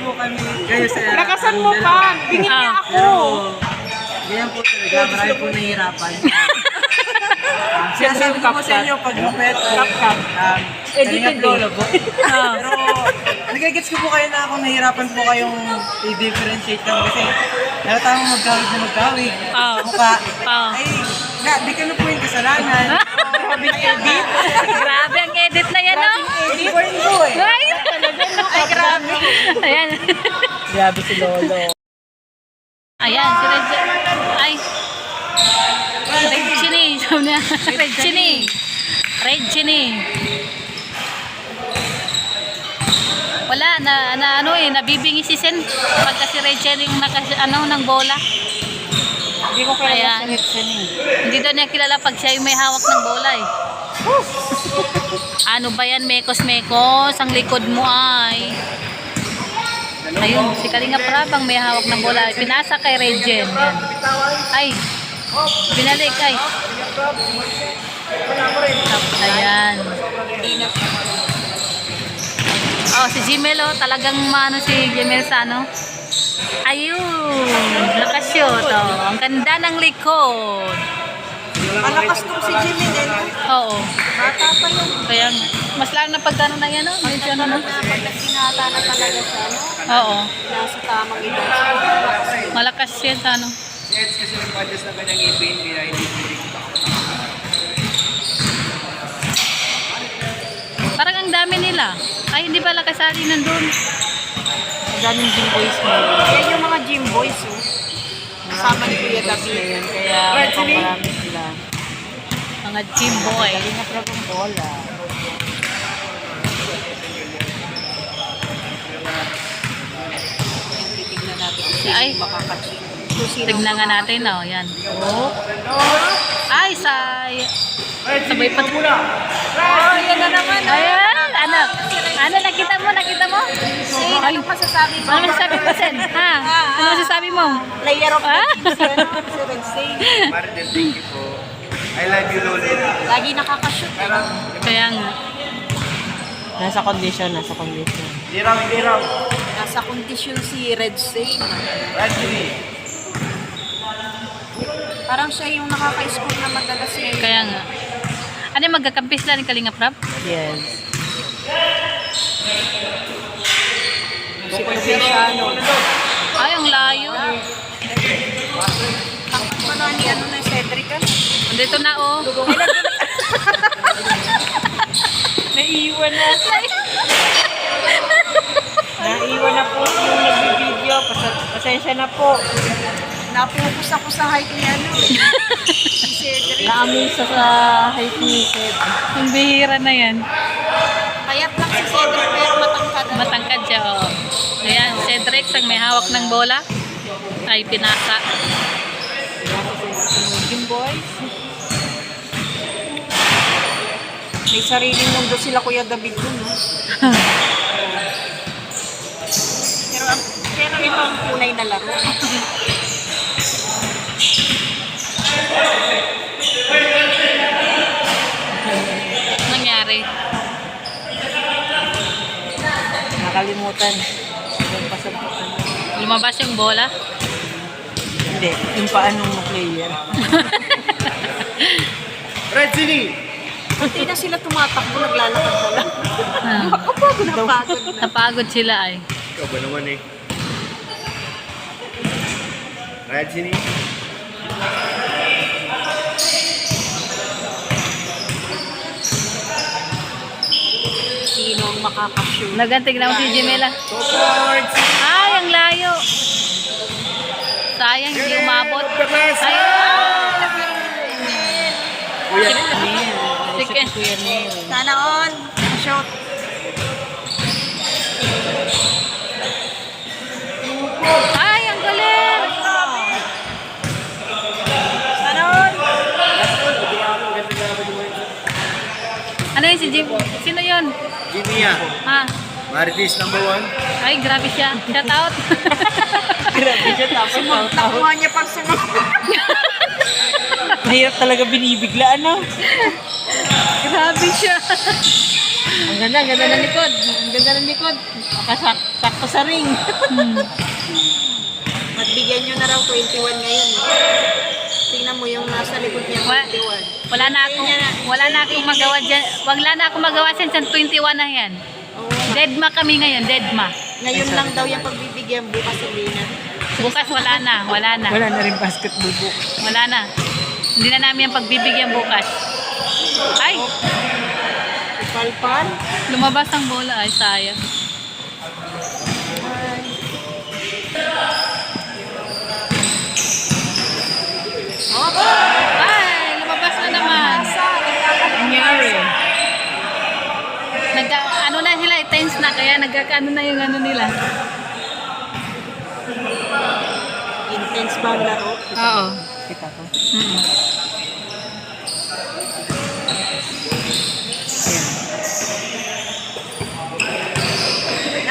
po kami. Kayo sir. Lakasan mo pa. Bingit niya ako. Pero, ganyan po talaga. Marami po nahihirapan. Sinasabi ko po sa inyo, pag lupet, kalingap lolo po. Pero, nagigits ko po kayo na kung nahihirapan po kayong i-differentiate kami kasi natatama magkawig na magkawig. Mukha. Ay, di ka na po yung kasalanan. Grabe edit. Grabe ang edit na yan, no? Hindi po rin po eh. Ay, grabe. Ayan. Grabe si Lolo. Ayan, si Regine. Ay. Regine. Sabi niya. Regine. Regine. Wala, nabibingi si Sen. Pagka si Regine yung ng bola. Hindi ko kaya Ayan. sa Ritsen eh. Hindi daw niya kilala pag siya yung may hawak ng bola eh. Ano ba yan, mekos-mekos? Ang likod mo ay. Ayun, si Kalinga Prabang may hawak ng bola. Pinasa kay Regine. Yan. Ay, binalik ay. Ayan. Oh, si Jimel oh, talagang maano si Jimel sa ano. Ayun, nakashoot oh. Ang ganda ng likod. Malakas tong si Jimmy din. Oo. Bata pa yun. Kaya mas lalo na pagkano na yan, no? Medyo ano, no? Pag nagsinata na talaga sa ano, Oo. nasa tamang edad. Malakas yan sa ano. Yes, kasi nag-adjust na kanyang ipin, kaya hindi po rin Parang ang dami nila. Ay, hindi pala kasali nandun. Ang daming gym boys mo. Yan yung mga gym boys, oh. Kasama ni Kuya David. Kaya mukhang marami sila. Mga gym boy. Kalinga Prabang bola. Titignan natin kung Ay. sino makakaching. Tignan nga natin, oh. Yan. Ay, sabay pa. Oh, yan na naman. Ayan, ano? Ano, nakita mo? Say, ano masasabi mo? Ano masasabi mo, Sen? Ha? Ano masasabi mo? Player of the team si ano, si Red Say. Martin, thank you po. I love you, Lolo. Lagi nakakashoot. Kaya nga. Nasa condition. Dirang. Nasa kondisyon si Red Say. Anthony. Parang siya yung nakaka-score na madalas ngayon. Kaya nga. Ano yung magkakampis lang ni Kalinga Prab? Yes. Si Provinciano. Ay, ang layo. Takot pa na ni ano na Cedric ano. Andito na, oh. Naiiwan na. Naiiwan na po yung nagbibideo. Pasensya na po. Napukus ako sa height ni ano. Si Cedric. Naamisa sa height ni Cedric. Ang bihira na yan. Payat lang si Cedric pero matangkad. Matangkad siya, oh. Ayan, Cedric, ang may hawak ng bola. Ay, pinasa. Team boys. May sariling mundo sila Kuya David dun, no? pero ito ang tunay na laro. Nangyari. Nakalimutan. Yung pasabutan. Lumabas yung bola. Hindi, yung paanong player. Red City. Hindi na sila tumatakbo, naglalakad na lang. Ah, Napagod na. napagod sila ay. Ikaw ba naman eh? Red City. Sino ang makakashoot? Nagantig na si Jimela. Support. Ay, ang layo. Sayang, hindi umabot. Ay, Kuya. sige. Kuya Neil. Sana on. Shoot. Ay, ang galing. Sana on. Ano yun si Jim? Sino yun? Jimmy ah. Ha? Marites number 1. Ay, grabe siya. Shout out. Grabe siya tapos nakuha niya pang sunod. Mahirap talaga binibiglaan, no? Grabe siya. Ang ganda ng likod. Ang ganda ng likod. Sakto sa ring. At bigyan nyo na raw 21 ngayon. Tingnan mo yung nasa likod niya, 21. Wala na akong magawa dyan. Wala na akong magawa dyan sa 21 na yan. Oo nga. Deadma kami ngayon, deadma. Ngayon lang daw yung pagbibigyan, bukas hindi na. Bukas wala na. Wala na rin basketball book. Wala na. Hindi na namin yung pagbibigyan bukas. Ay! Palpal. Lumabas ang bola. Ay, sayang. Ay! Lumabas na naman. Nangyari. Ano na sila, tense na. Kaya nagkakaano na yung ano nila. Intense ba ang laro? Oo. Kita ko.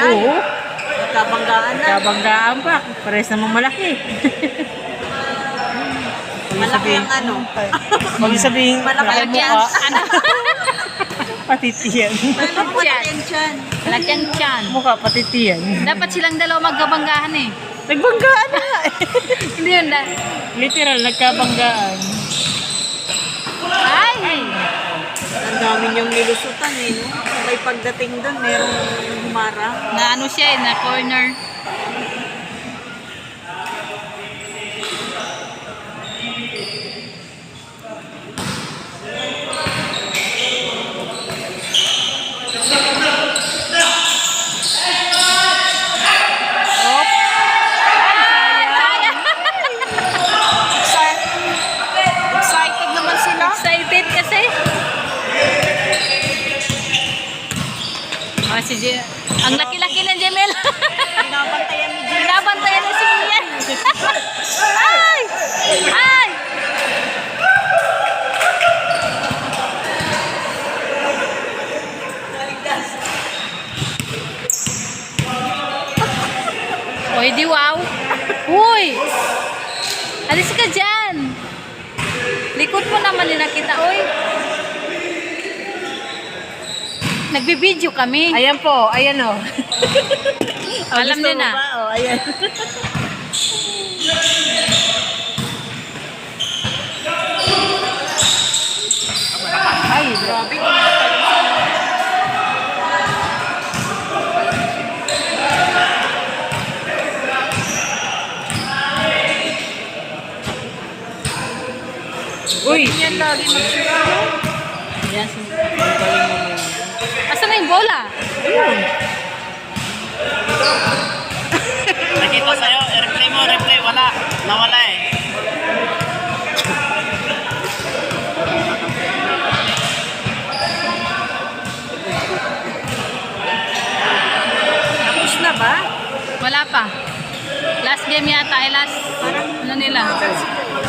Oo. Nagkabanggaan na. Kabanggaan pa. Pares namang malaki. Malaki ang ano. Huwag sabihin, Malaki ang Yan, mukha. ano? Patitiyan. Malaki ang tiyan. Malaki ang tiyan. Mukha, patitiyan. Dapat silang dalawa magkabanggahan eh. Nagbanggaan na nga. Hindi yun na. Literal, nagkabanggaan. Ay! Ang dami niyang nilusutan eh, no? May pagdating doon, merong humarang. Na ano siya eh, na corner. Excited naman sila. Excited kasi. Oh, si ang laki-laki ng Jemel. Binabantayan ni Jim. Binabantayan na si Ian. Ay! Ay! Oy, di wow. Uy! Alis ka dyan. Likod mo naman nila kita, oy. Nagbibideo kami. Ayan po, ayan o. Alam niyo na. Oh, ayan. Ay, Grabe. uy. Yan lagi magsimula. Yes. Asan na yung bola? Nakita sa'yo, replay mo, replay, wala. Nawala eh. Tapos na ba? Wala pa. Last game yata ay last. Ano nila?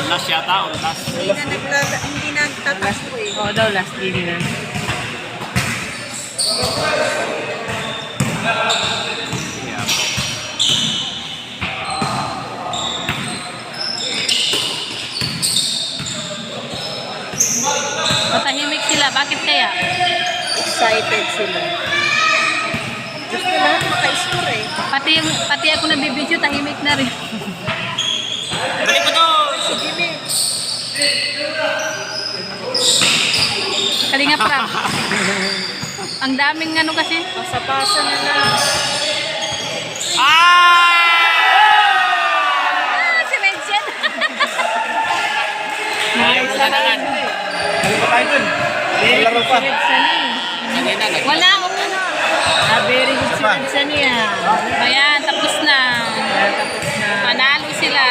Last yata, o last. Hindi nagtatakbo eh. Oo daw, last game na. Matahimik sila. Bakit kaya? Excited sila. Gusto lahat maka-score eh. Pati ako nabibideo, tahimik na rin. Balik mo to! Si Jimmy. Kalinga pra. Ang daming ano kasi. Pasa-pasa na lang. Ah! Ah, si Vincent. Nice na naman. Ano pa tayo dun? Laro pa. Sige na, Wala akong ano. Very good si Vincent niya. Ayan, tapos na. Panalo sila.